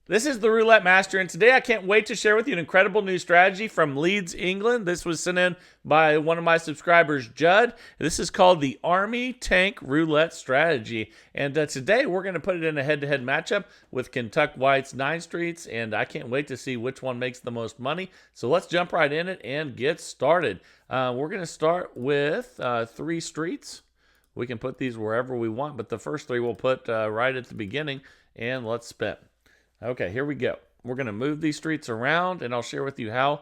This is the Roulette Master, and today I can't wait to share with you an incredible new strategy from Leeds, England. This was sent in by one of my subscribers, Judd. This is called the Army Tank Roulette Strategy, and today we're going to put it in a head-to-head matchup with Kentucky White's 9 Streets, and I can't wait to see which one makes the most money. So let's jump right in it and get started. We're going to start with 3 streets. We can put these wherever we want, but the first 3 we'll put right at the beginning, and let's spin. Okay, here we go. We're going to move these streets around, and I'll share with you how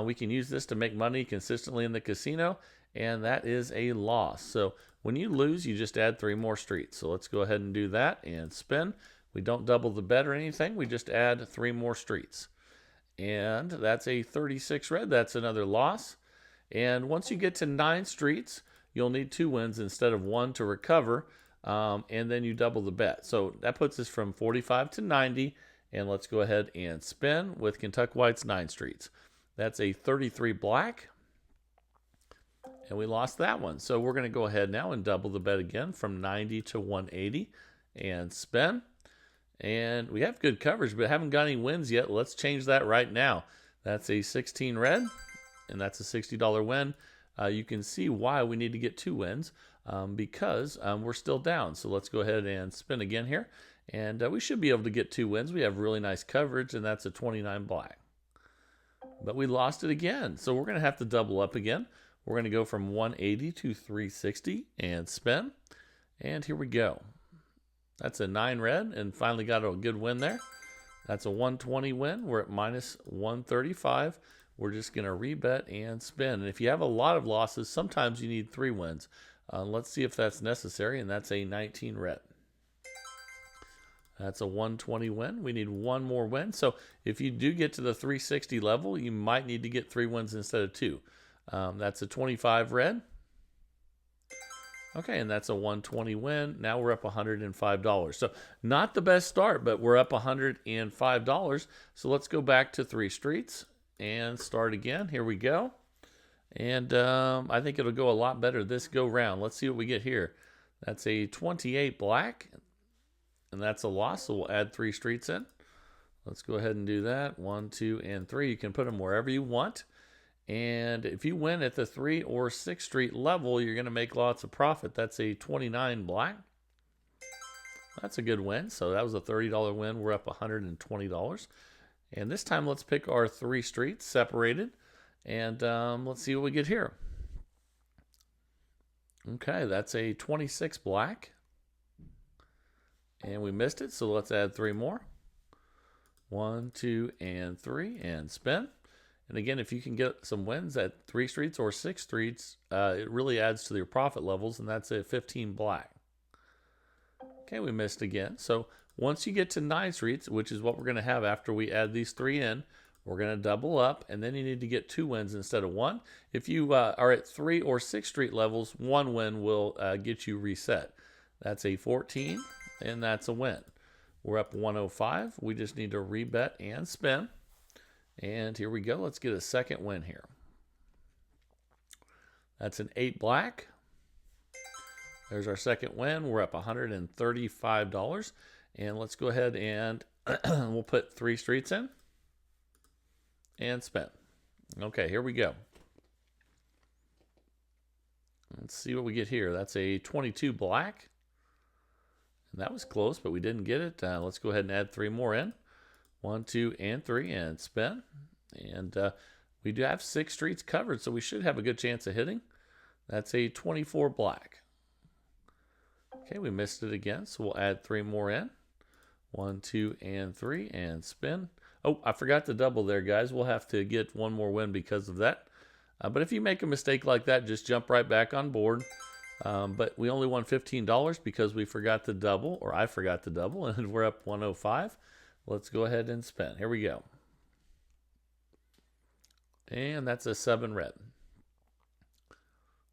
we can use this to make money consistently in the casino, and that is a loss. So when you lose, you just add 3 more streets. So let's go ahead and do that and spin. We don't double the bet or anything. We just add 3 more streets. And that's a 36 red. That's another loss. And once you get to 9 streets, you'll need 2 wins instead of 1 to recover. And then you double the bet. So that puts us from 45 to 90. And let's go ahead and spin with Kentucky White's 9 Streets. That's a 33 black. And we lost that one. So we're going to go ahead now and double the bet again from 90 to 180 and spin. And we have good coverage, but haven't got any wins yet. Let's change that right now. That's a 16 red, and that's a $60 win. You can see why we need to get 2 wins. Because we're still down. So let's go ahead and spin again here. And we should be able to get 2 wins. We have really nice coverage, and that's a 29 black. But we lost it again. So we're going to have to double up again. We're going to go from 180 to 360 and spin. And here we go. That's a 9 red, and finally got a good win there. That's a 120 win. We're at minus 135. We're just going to rebet and spin. And if you have a lot of losses, sometimes you need 3 wins. Let's see if that's necessary, and that's a 19 red. That's a 120 win. We need 1 more win. So if you do get to the 360 level, you might need to get 3 wins instead of 2. That's a 25 red. Okay, and that's a 120 win. Now we're up $105. So not the best start, but we're up $105. So let's go back to 3 streets and start again. Here we go. And I think it'll go a lot better this go round. Let's see what we get here. That's a 28 black, and that's a loss, so we'll add 3 streets in. Let's go ahead and do that. 1, 2, and 3. You can put them wherever you want. And if you win at the 3 or 6 street level, you're going to make lots of profit. That's a 29 black. That's a good win. So that was a $30 win. We're up $120. And this time, let's pick our 3 streets separated. And let's see what we get here. Okay, that's a 26 black. And we missed it, so let's add 3 more. 1, 2, and 3, and spin. And again, if you can get some wins at 3 streets or 6 streets, it really adds to your profit levels, and that's a 15 black. Okay, we missed again. So once you get to 9 streets, which is what we're going to have after we add these 3 in, we're going to double up, and then you need to get 2 wins instead of 1. If you are at 3 or 6 street levels, 1 win will get you reset. That's a 14, and that's a win. We're up 105. We just need to rebet and spin. And here we go. Let's get a second win here. That's an 8 black. There's our second win. We're up $135. And let's go ahead and we'll put 3 streets in. And spin. Okay, here we go. Let's see what we get here. That's a 22 black. And that was close, but we didn't get it. Let's go ahead and add 3 more in. 1, 2, and 3, and spin. And we do have 6 streets covered, so we should have a good chance of hitting. That's a 24 black. Okay, we missed it again, so we'll add 3 more in. 1, 2, and 3, and spin. Oh, I forgot to double there, guys. We'll have to get 1 more win because of that. But if you make a mistake like that, just jump right back on board. But we only won $15 because we forgot to double, or I forgot to double, and we're up 105. Let's go ahead and spin. Here we go. And that's a 7 red.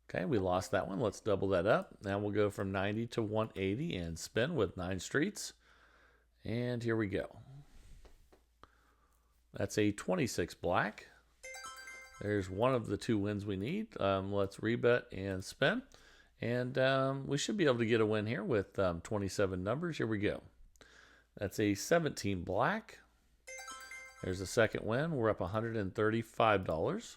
Okay, we lost that one. Let's double that up. Now we'll go from 90 to 180 and spin with 9 streets. And here we go. That's a 26 black. There's one of the 2 wins we need. Let's rebet and spin. And we should be able to get a win here with 27 numbers. Here we go. That's a 17 black. There's a second win. We're up $135.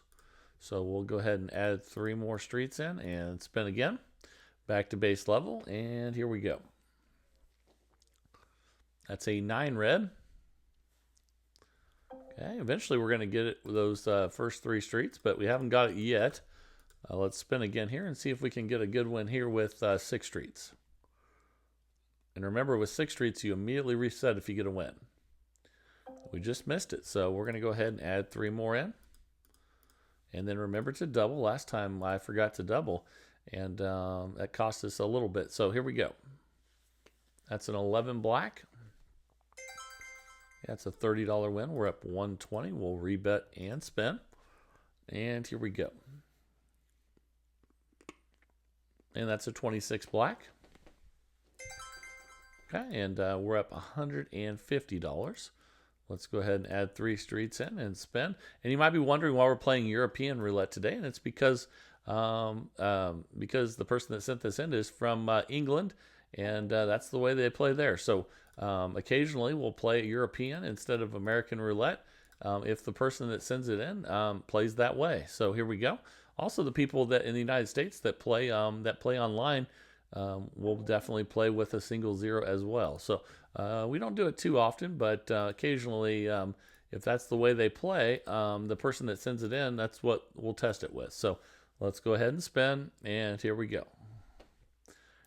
So we'll go ahead and add 3 more streets in and spin again. Back to base level, and here we go. That's a 9 red. Okay, eventually we're going to get it with those first 3 streets, but we haven't got it yet. Let's spin again here and see if we can get a good win here with 6 streets. And remember, with 6 streets, you immediately reset if you get a win. We just missed it, so we're going to go ahead and add 3 more in. And then remember to double. Last time I forgot to double, and that cost us a little bit. So here we go. That's an 11 black. That's a $30 win. We're up 120. We'll rebet and spin. And here we go. And that's a 26 black. Okay, and we're up $150. Let's go ahead and add 3 streets in and spin. And you might be wondering why we're playing European roulette today, and it's because the person that sent this in is from England, and that's the way they play there. So occasionally we'll play European instead of American roulette if the person that sends it in plays that way. So here we go. Also, the people that in the United States that play online will definitely play with a single 0 as well. So we don't do it too often, but occasionally, if that's the way they play, the person that sends it in, that's what we'll test it with. So let's go ahead and spin, and here we go.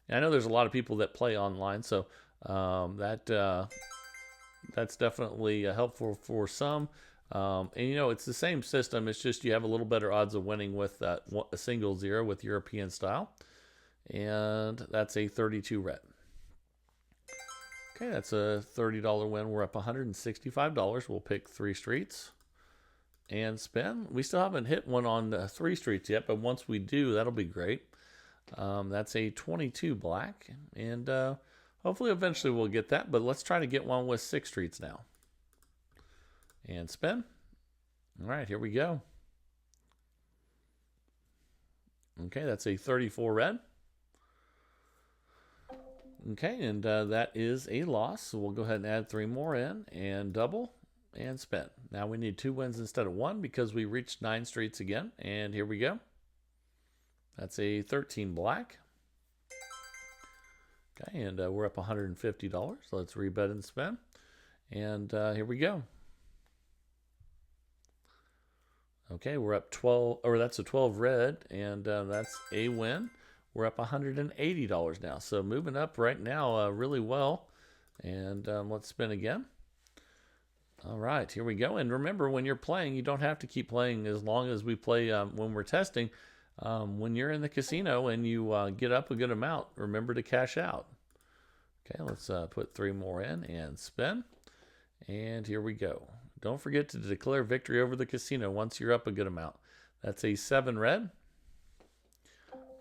And I know there's a lot of people that play online, so that's definitely helpful for some. And it's the same system. It's just you have a little better odds of winning with a single 0 with European style. And that's a 32 red. Okay, that's a $30 win. We're up $165. We'll pick 3 streets and spin. We still haven't hit one on 3 streets yet, but once we do, that'll be great. That's a 22 black, and hopefully eventually we'll get that, but let's try to get one with 6 streets now. And spin. All right, here we go. Okay, that's a 34 red. Okay, and that is a loss, so we'll go ahead and add 3 more in and double and spin. Now we need 2 wins instead of 1 because we reached 9 streets again, and here we go. That's a 13 black. Okay, and we're up $150. Let's rebet and spin, and here we go. Okay, we're up 12, or that's a 12 red, and that's a win. We're up $180 now. So moving up right now really well. And let's spin again. All right, here we go. And remember, when you're playing, you don't have to keep playing as long as we play when we're testing. When you're in the casino and you get up a good amount, remember to cash out. Okay, let's put 3 more in and spin. And here we go. Don't forget to declare victory over the casino once you're up a good amount. That's a 7 red.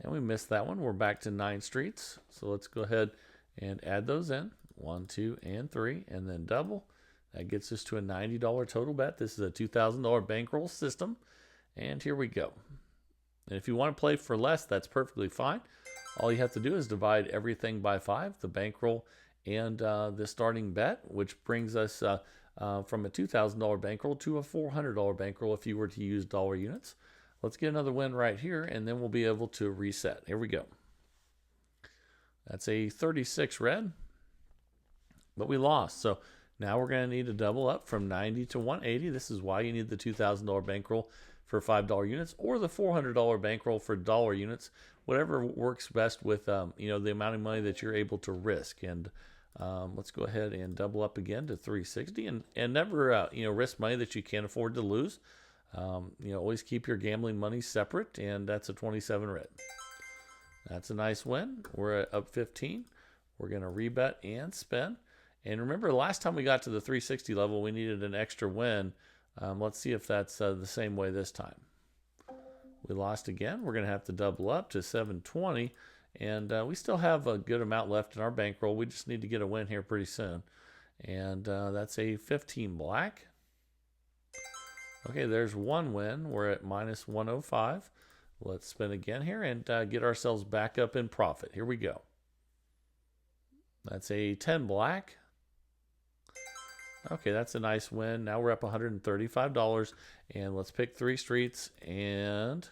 And we missed that one. We're back to 9 streets. So let's go ahead and add those in. 1, 2, and 3, and then double. That gets us to a $90 total bet. This is a $2,000 bankroll system. And here we go. And if you want to play for less, that's perfectly fine. All you have to do is divide everything by 5, the bankroll and the starting bet, which brings us from a $2,000 bankroll to a $400 bankroll if you were to use dollar units. Let's get another win right here, and then we'll be able to reset. Here we go. That's a 36 red, but we lost. So now we're going to need to double up from 90 to 180. This is why you need the $2,000 bankroll for $5 units or the $400 bankroll for dollar units, whatever works best with the amount of money that you're able to risk. And let's go ahead and double up again to 360 and never risk money that you can't afford to lose. Always keep your gambling money separate, and that's a 27 red. That's a nice win. We're up 15. We're going to rebet and spin. And remember, last time we got to the 360 level, we needed an extra win. Let's see if that's the same way this time. We lost again. We're going to have to double up to 720, and we still have a good amount left in our bankroll. We just need to get a win here pretty soon. And that's a 15 black. Okay, there's 1 win. We're at minus 105. Let's spin again here and get ourselves back up in profit. Here we go. That's a 10 black. Okay, that's a nice win. Now we're up $135, and let's pick 3 streets, and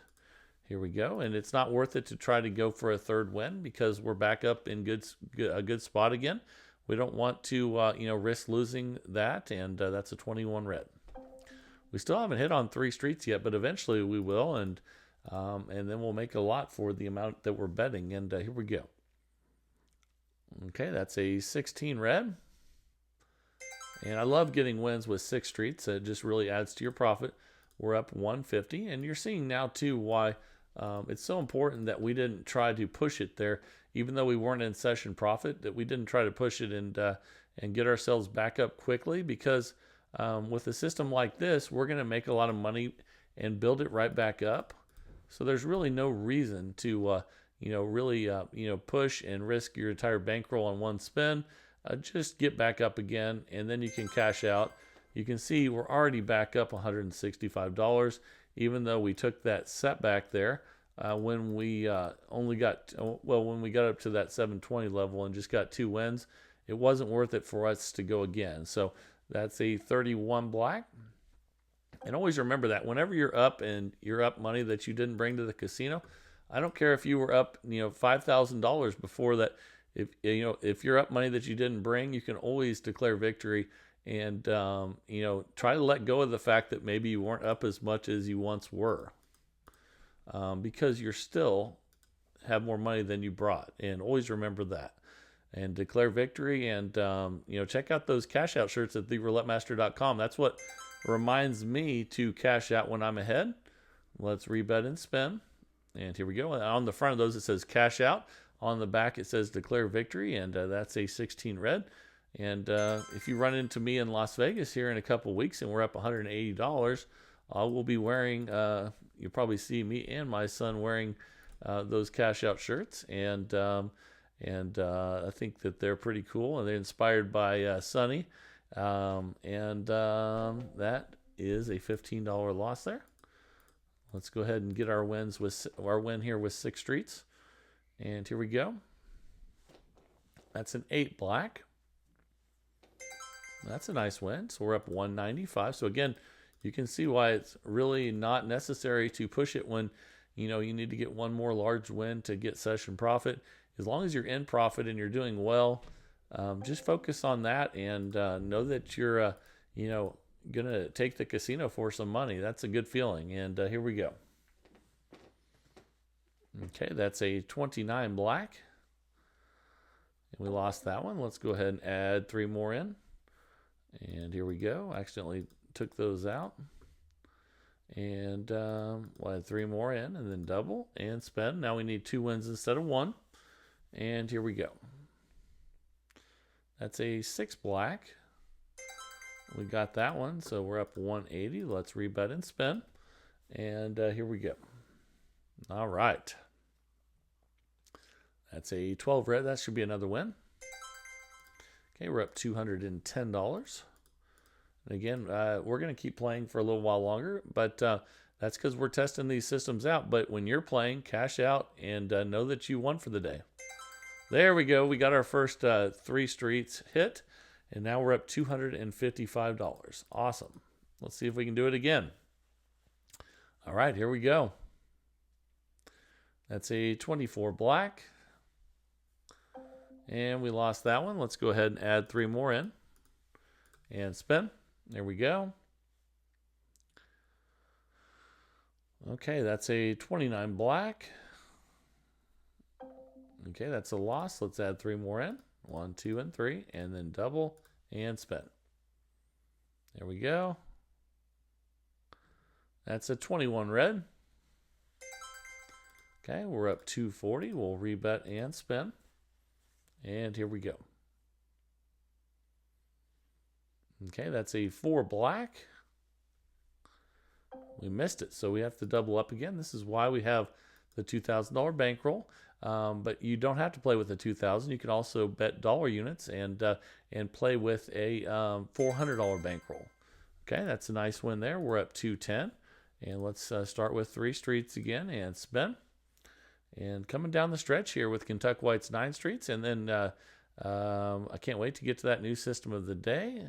here we go. And it's not worth it to try to go for a third win because we're back up in a good spot again. We don't want to risk losing that, and that's a 21 red. We still haven't hit on 3 streets yet, but eventually we will, and then we'll make a lot for the amount that we're betting. And here we go. Okay, that's a 16 red. And I love getting wins with 6 streets. It just really adds to your profit. We're up 150, and you're seeing now too why it's so important that we didn't try to push it there, even though we weren't in session profit. That we didn't try to push it and get ourselves back up quickly, because with a system like this, we're going to make a lot of money and build it right back up. So there's really no reason to really push and risk your entire bankroll on one spin. Just get back up again, and then you can cash out. You can see we're already back up $165, even though we took that setback there when we when we got up to that 720 level and just got 2 wins. It wasn't worth it for us to go again. So that's a 31 black. And always remember that whenever you're up and you're up money that you didn't bring to the casino, I don't care if you were up $5,000 before that. If you're up money that you didn't bring, you can always declare victory and try to let go of the fact that maybe you weren't up as much as you once were, because you're still have more money than you brought. And always remember that and declare victory. And check out those cash out shirts at theroulettemaster.com. That's what reminds me to cash out when I'm ahead. Let's rebet and spin. And here we go. On the front of those, it says cash out. On the back, it says declare victory, and that's a 16 red. And if you run into me in Las Vegas here in a couple weeks and we're up $180, I will be wearing, you'll probably see me and my son wearing those cash out shirts. And I think that they're pretty cool, and they're inspired by Sonny. That is a $15 loss there. Let's go ahead and get our win here with 6 streets. And here we go. That's an 8 black. That's a nice win. So we're up 195. So again, you can see why it's really not necessary to push it when you need to get one more large win to get session profit. As long as you're in profit and you're doing well, just focus on that and know that you're gonna take the casino for some money. That's a good feeling. And here we go. Okay, that's a 29 black. And we lost that one. Let's go ahead and add 3 more in. And here we go. I accidentally took those out. And we'll add 3 more in and then double and spend. Now we need 2 wins instead of 1. And here we go. That's a 6 black. We got that one, so we're up 180. Let's rebet and spin. And here we go. All right. That's a 12 red. That should be another win. Okay, we're up $210. And again, we're going to keep playing for a little while longer, but that's because we're testing these systems out. But when you're playing, cash out and know that you won for the day. There we go. We got our first 3 streets hit, and now we're up $255. Awesome. Let's see if we can do it again. All right, here we go. That's a 24 black. And we lost that one. Let's go ahead and add 3 more in. And spin. There we go. Okay, that's a 29 black. Okay, that's a loss. Let's add 3 more in. 1, 2, and 3. And then double and spin. There we go. That's a 21 red. Okay, we're up 240. We'll rebet and spin. And here we go. Okay, that's a 4 black. We missed it, so we have to double up again. This is why we have the $2,000 bankroll. But you don't have to play with the 2,000. You can also bet dollar units and play with a $400 bankroll. Okay, that's a nice win there. We're up 210. And let's start with 3 streets again and spin. And coming down the stretch here with Kentucky White's 9 streets. And then I can't wait to get to that new system of the day.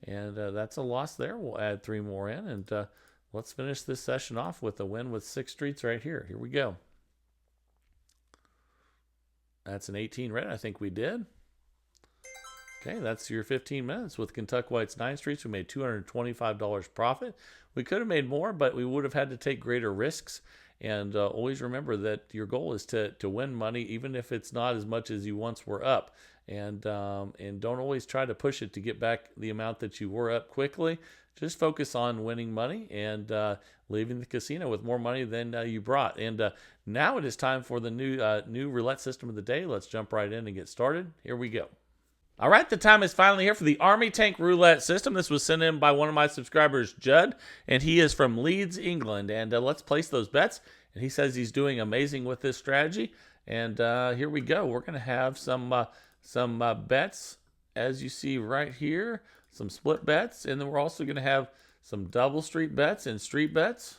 And that's a loss there. We'll add 3 more in, and let's finish this session off with a win with 6 streets right here. Here we go. That's an 18 red. I think we did. Okay, that's your 15 minutes with Kentucky White's 9 streets. We made $225 profit. We could have made more, but we would have had to take greater risks. And always remember that your goal is to win money, even if it's not as much as you once were up. And don't always try to push it to get back the amount that you were up quickly. Just focus on winning money and leaving the casino with more money than you brought. And now it is time for the new roulette system of the day. Let's jump right in and get started. Here we go. All right, the time is finally here for the Army Tank Roulette system. This was sent in by one of my subscribers, Judd, and he is from Leeds, England. And let's place those bets. And he says he's doing amazing with this strategy. And here we go. We're going to have some bets, as you see right here, some split bets. And then we're also going to have some double street bets and street bets.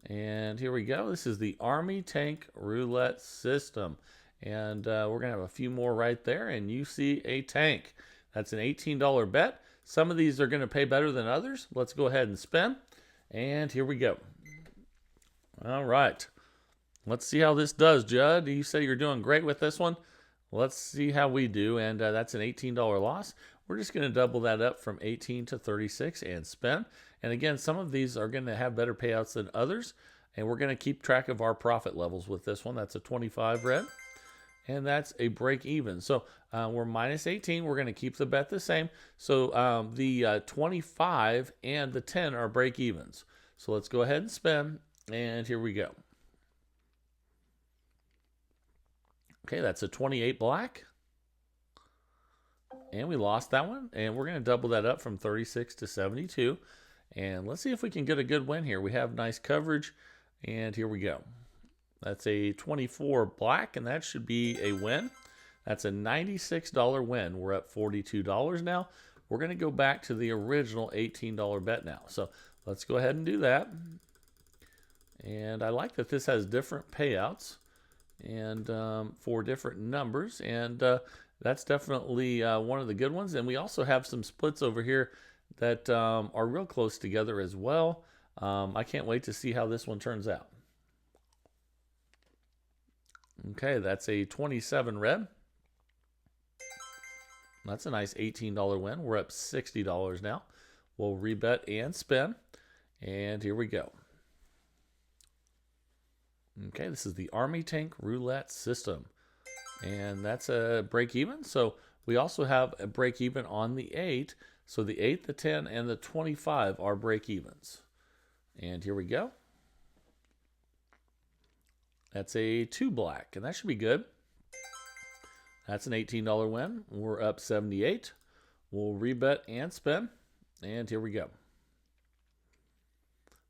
And here we go. This is the Army Tank Roulette system. And we're going to have a few more right there. And you see a tank. That's an $18 bet. Some of these are going to pay better than others. Let's go ahead and spin. And here we go. All right. Let's see how this does, Judd. You say you're doing great with this one. Let's see how we do. And that's an $18 loss. We're just going to double that up from 18 to 36 and spin. And again, some of these are going to have better payouts than others. And we're going to keep track of our profit levels with this one. That's a 25 red. And that's a break even. So we're minus 18. We're going to keep the bet the same. So the 25 and the 10 are break evens. So let's go ahead and spin. And here we go. Okay, that's a 28 black. And we lost that one. And we're going to double that up from 36 to 72. And let's see if we can get a good win here. We have nice coverage. And here we go. That's a 24 black, and that should be a win. That's a $96 win. We're up $42 now. We're going to go back to the original $18 bet now. So let's go ahead and do that. And I like that this has different payouts and for different numbers. And that's definitely one of the good ones. And we also have some splits over here that are real close together as well. I can't wait to see how this one turns out. Okay, that's a 27 red. That's a nice $18 win. We're up $60 now. We'll rebet and spin. And here we go. Okay, this is the Army Tank Roulette system. And that's a break even. So we also have a break even on the 8. So the 8, the 10, and the 25 are break evens. And here we go. That's a 2 black, and that should be good. That's an $18 win. We're up 78. We'll rebet and spin, and here we go.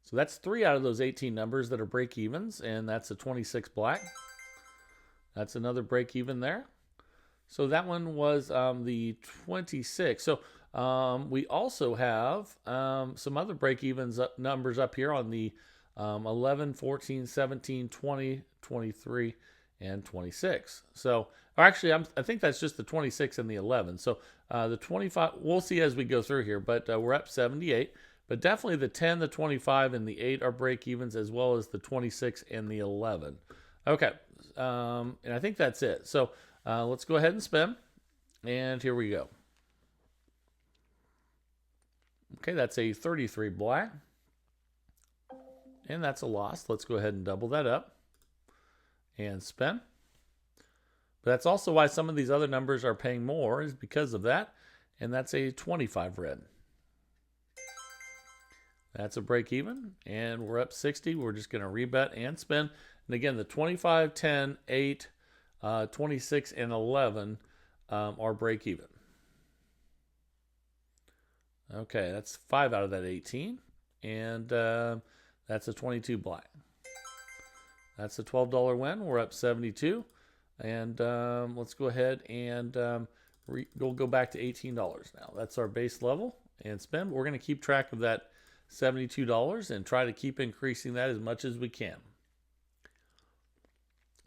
So that's 3 out of those 18 numbers that are break evens, and that's a 26 black. That's another break even there. So that one was the 26. So we also have some other break evens numbers up here on the 11, 14, 17, 20, 23, and 26. So, or actually, I think that's just the 26 and the 11. So the 25, we'll see as we go through here, but we're up 78. But definitely the 10, the 25, and the 8 are break evens, as well as the 26 and the 11. Okay, and I think that's it. So let's go ahead and spin. And here we go. Okay, that's a 33 black. And that's a loss. Let's go ahead and double that up and spin. But that's also why some of these other numbers are paying more, is because of that. And that's a 25 red. That's a break even. And we're up 60. We're just going to rebet and spin. And again, the 25, 10, 8, 26, and 11 are break even. Okay, that's 5 out of that 18. And that's a 22 black. That's a $12 win. We're up 72. And let's go ahead and we'll go back to $18 now. That's our base level and spend. We're going to keep track of that $72 and try to keep increasing that as much as we can.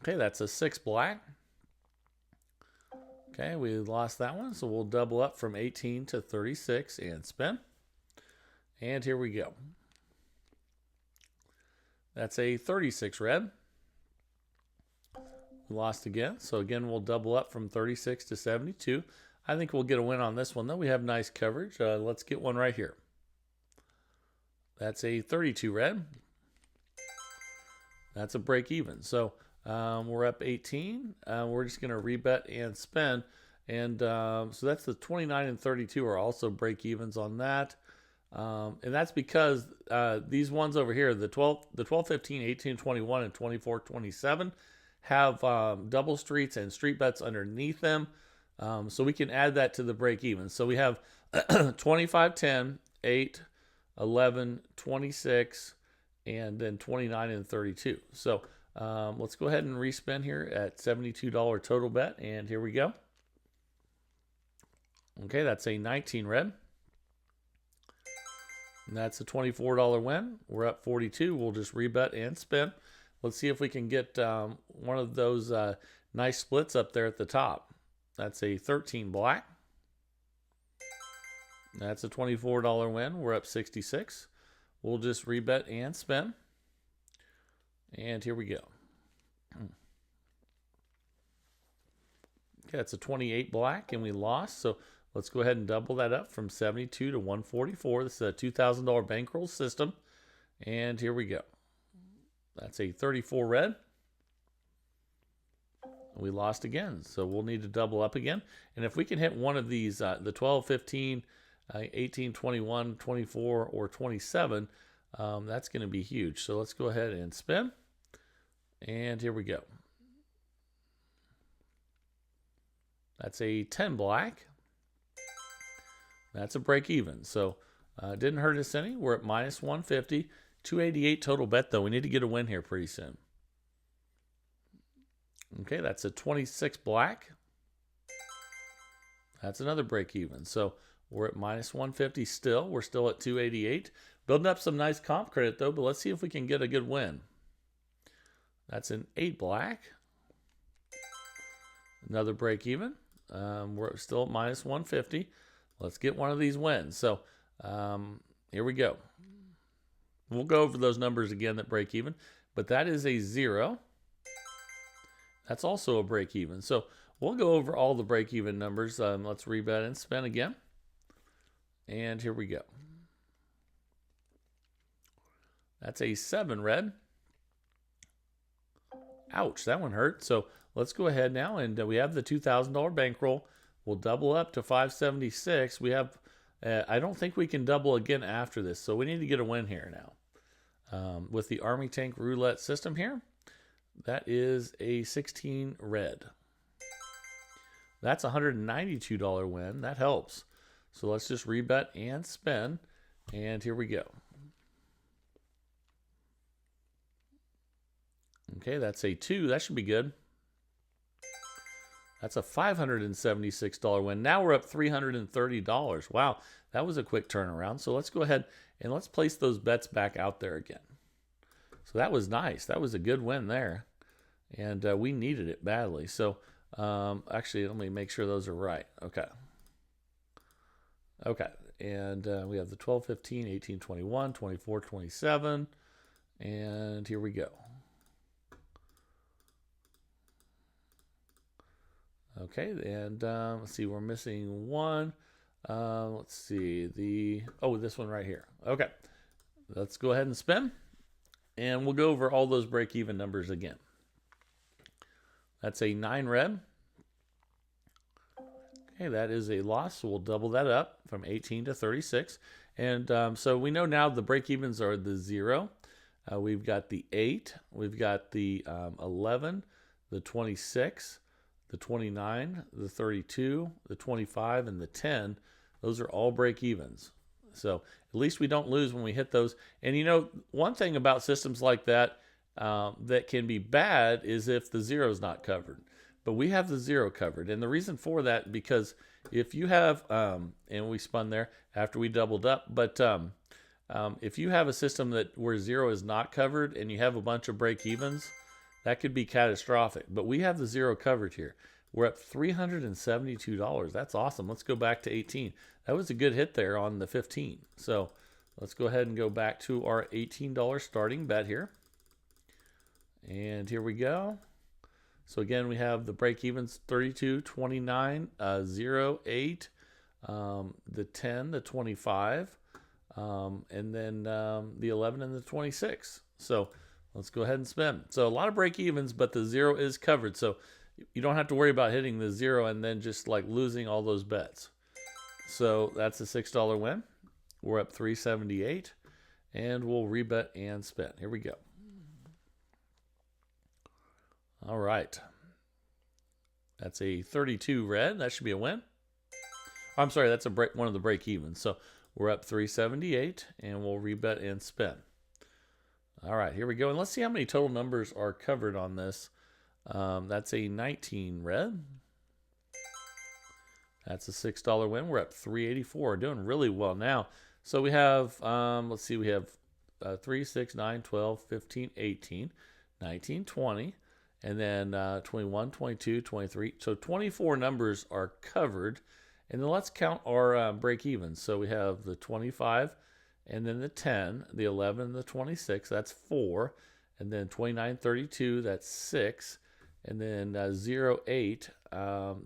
Okay, that's a 6 black. Okay, we lost that one, so we'll double up from 18 to 36 and spin. And here we go. That's a 36 red. We lost again, so again we'll double up from 36 to 72. I think we'll get a win on this one, though. We have nice coverage. Let's get one right here. That's a 32 red. That's a break even. So we're up 18. We're just going to rebet and spin. And so that's the 29 and 32 are also break evens on that. And that's because these ones over here, the 12, 15, 18, 21, and 24, 27 have double streets and street bets underneath them. So we can add that to the break even. So we have 25, 10, 8, 11, 26, and then 29 and 32. So let's go ahead and respin here at $72 total bet. And here we go. Okay, that's a 19 red. And that's a $24 win. We're up 42. We'll just rebet and spin. Let's see if we can get one of those nice splits up there at the top. That's a 13 black. That's a $24 win. We're up 66. We'll just rebet and spin. And here we go. Okay, that's a 28 black, and we lost. So let's go ahead and double that up from 72 to 144. This is a $2,000 bankroll system. And here we go. That's a 34 red. We lost again, so we'll need to double up again. And if we can hit one of these, the 12, 15, 18, 21, 24, or 27, that's going to be huge. So let's go ahead and spin. And here we go. That's a 10 black. That's a break even. So it didn't hurt us any. We're at minus 150. 288 total bet, though. We need to get a win here pretty soon. Okay, that's a 26 black. That's another break even. So we're at minus 150 still. We're still at 288. Building up some nice comp credit, though, but let's see if we can get a good win. That's an 8 black. Another break even. We're still at minus 150. Let's get one of these wins. So here we go. We'll go over those numbers again that break even, but that is a 0. That's also a break even. So we'll go over all the break even numbers. Let's rebet and spin again. And here we go. That's a 7 red. Ouch, that one hurt. So let's go ahead now, and we have the $2,000 bankroll. We'll double up to 576. We have, I don't think we can double again after this, so we need to get a win here now. With the Army Tank Roulette system here, that is a 16 red. That's a $192 win. That helps. So let's just rebet and spin, and here we go. Okay, that's a 2. That should be good. That's a $576 win. Now we're up $330. Wow, that was a quick turnaround. So let's go ahead and let's place those bets back out there again. So that was nice. That was a good win there. And we needed it badly. So actually, let me make sure those are right. Okay. Okay. And we have the 12, 15, 18, 21, 24, 27. And here we go. Okay, and let's see, we're missing one. Let's see, this one right here. Okay, let's go ahead and spin, and we'll go over all those break-even numbers again. That's a 9 red. Okay, that is a loss, so we'll double that up from 18 to 36. And so we know now the break-evens are the 0. We've got the 8. We've got the 11, the 26, the 29, the 32, the 25, and the 10. Those are all break evens. So at least we don't lose when we hit those. And you know, one thing about systems like that that can be bad is if the 0 is not covered. But we have the 0 covered. And the reason for that, because if you have, and we spun there after we doubled up, but if you have a system where 0 is not covered and you have a bunch of break evens, that could be catastrophic. But we have the 0 covered here. We're up $372. That's awesome. Let's go back to 18. That was a good hit there on the 15. So let's go ahead and go back to our $18 starting bet here. And here we go. So again, we have the break evens 32, 29, 0, 8, the 10, the 25, and then the 11 and the 26. So let's go ahead and spin. So a lot of break evens, but the 0 is covered. So you don't have to worry about hitting the 0 and then just like losing all those bets. So that's a $6 win. We're up $378, and we'll rebet and spin. Here we go. All right. That's a 32 red. That should be a win. I'm sorry, that's one of the break evens. So we're up $378, and we'll rebet and spin. All right, here we go. And let's see how many total numbers are covered on this. That's a 19 red. That's a $6 win. We're up $384. Doing really well now. So we have, let's see, we have 3, 6, 9, 12, 15, 18, 19, 20. And then 21, 22, 23. So 24 numbers are covered. And then let's count our break evens. So we have the 25, and then the 10, the 11, the 26. That's 4. And then 29, 32. That's 6. And then 0, 8.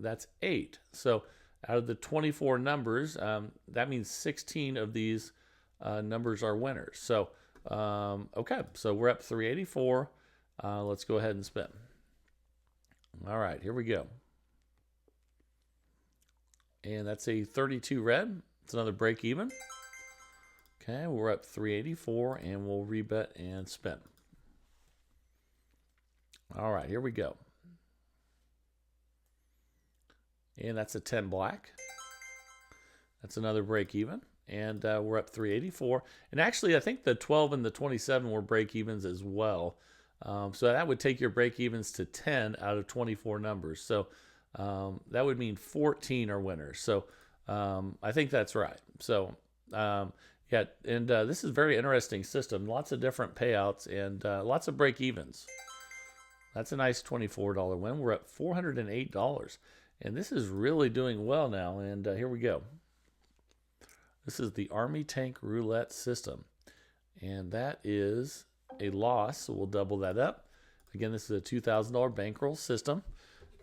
That's 8. So out of the 24 numbers, that means 16 of these numbers are winners. So, okay. So we're up 384. Let's go ahead and spin. All right, here we go. And that's a 32 red. It's another break even. Okay, we're up 384, and we'll rebet and spin. All right, here we go. And that's a 10 black. That's another break even. And we're up 384. And actually, I think the 12 and the 27 were break evens as well. So that would take your break evens to 10 out of 24 numbers. So that would mean 14 are winners. So I think that's right. So yeah, and this is a very interesting system. Lots of different payouts and lots of break evens. That's a nice $24 win. We're up $408. And this is really doing well now. And here we go. This is the Army Tank Roulette system. And that is a loss, so we'll double that up. Again, this is a $2,000 bankroll system.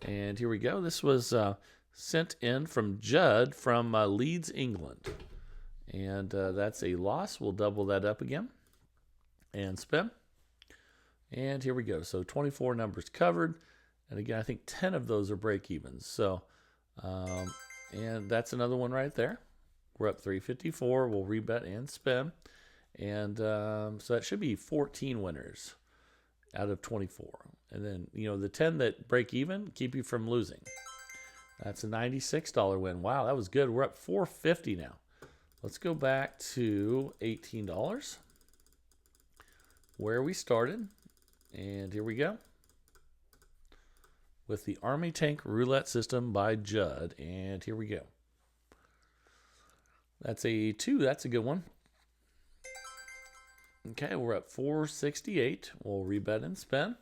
And here we go. This was sent in from Judd from Leeds, England. And that's a loss. We'll double that up again and spin. And here we go. So 24 numbers covered. And again, I think 10 of those are break evens. So, and that's another one right there. We're up 354. We'll rebet and spin. And so that should be 14 winners out of 24. And then, you know, the 10 that break even keep you from losing. That's a $96 win. Wow, that was good. We're up $450 now. Let's go back to $18, where we started. And here we go. With the Army Tank Roulette System by Judd. And here we go. That's a 2. That's a good one. Okay, we're at 468. We'll rebet and spin.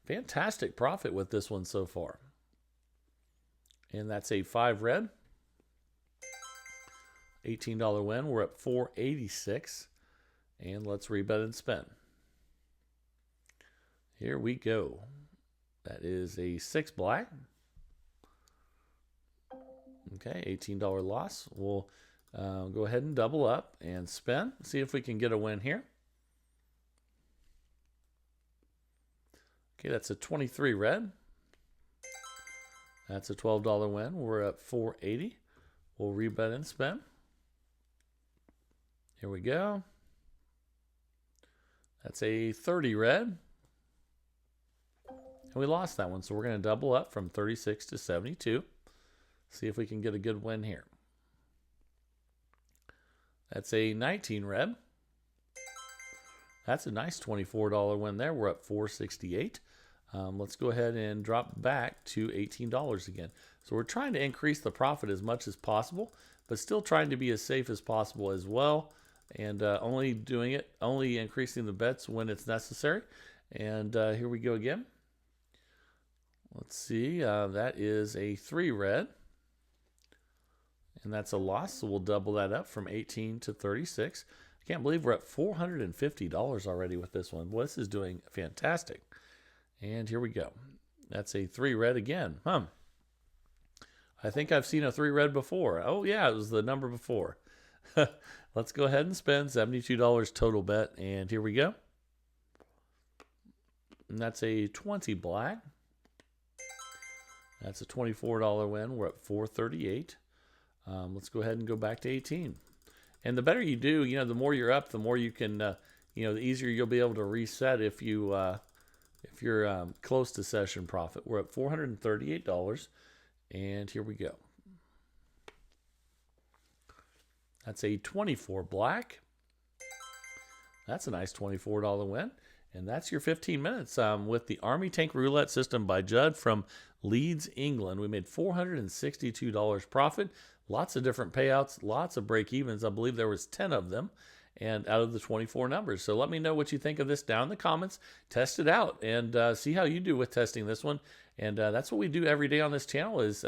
Fantastic profit with this one so far. And that's a 5 red. $18 win. We're at 486. And let's rebet and spin. Here we go. That is a 6 black. Okay, $18 loss. We'll go ahead and double up and spin. See if we can get a win here. Okay, that's a 23 red. That's a $12 win. We're at 480. We'll rebet and spin. Here we go. That's a 30 red. And we lost that one, so we're going to double up from 36 to 72. See if we can get a good win here. That's a 19 red. That's a nice $24 win there. We're up 468. Let's go ahead and drop back to $18 again. So we're trying to increase the profit as much as possible, but still trying to be as safe as possible as well. And only increasing the bets when it's necessary. And here we go again. Let's see. That is a 3 red. And that's a loss, so we'll double that up from 18 to 36. I can't believe we're at $450 already with this one. Boy, this is doing fantastic. And here we go. That's a 3 red again. I think I've seen a 3 red before. Oh, yeah, it was the number before. Let's go ahead and spend $72 total bet. And here we go. And that's a 20 black. That's a $24 win. We're at $438. Let's go ahead and go back to 18. And the better you do, the more you're up, the more you can, the easier you'll be able to reset if you're close to session profit. We're at $438, and here we go. That's a 24 black. That's a nice $24 win. And that's your 15 minutes with the Army Tank Roulette System by Judd from Leeds, England. We made $462 profit. Lots of different payouts, lots of break-evens. I believe there was 10 of them, and out of the 24 numbers. So let me know what you think of this down in the comments. Test it out and see how you do with testing this one. And that's what we do every day on this channel is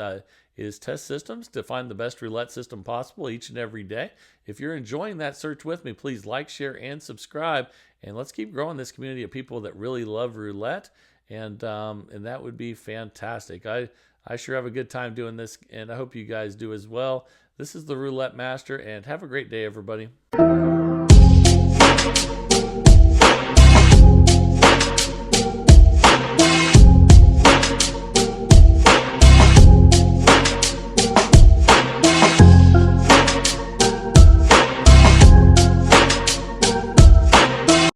test systems to find the best roulette system possible each and every day. If you're enjoying that search with me, please like, share, and subscribe. And let's keep growing this community of people that really love roulette. And that would be fantastic. I sure have a good time doing this, and I hope you guys do as well. This is the Roulette Master, and have a great day, everybody.